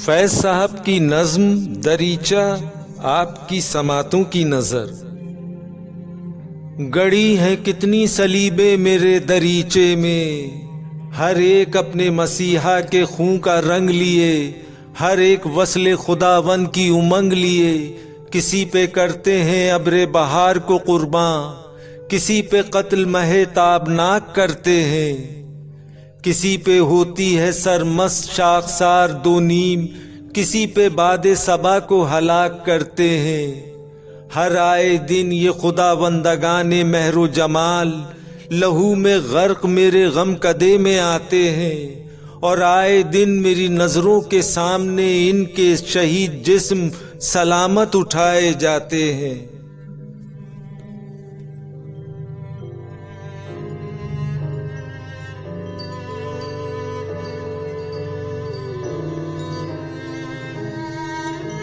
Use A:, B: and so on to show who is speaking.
A: फैज साहब की नज्म दरीचा आपकी समातों की नजर। गड़ी हैं कितनी सलीबे मेरे दरीचे में, हर एक अपने मसीहा के खून का रंग लिए, हर एक वस्ले खुदावन की उमंग लिए। किसी पे करते हैं अब्रे बहार को कुर्बान, किसी पे कत्ल महे ताबनाक करते हैं। किसी पे होती है सरमस्त शाखसार दो नीम, किसी पे बादे सबा को हलाक करते हैं। हर आए दिन ये खुदा बंदगाने महरो जमाल, लहू में गर्क मेरे गम कदे में आते हैं। और आए दिन मेरी नजरों के सामने इनके शहीद जिस्म सलामत उठाए जाते हैं।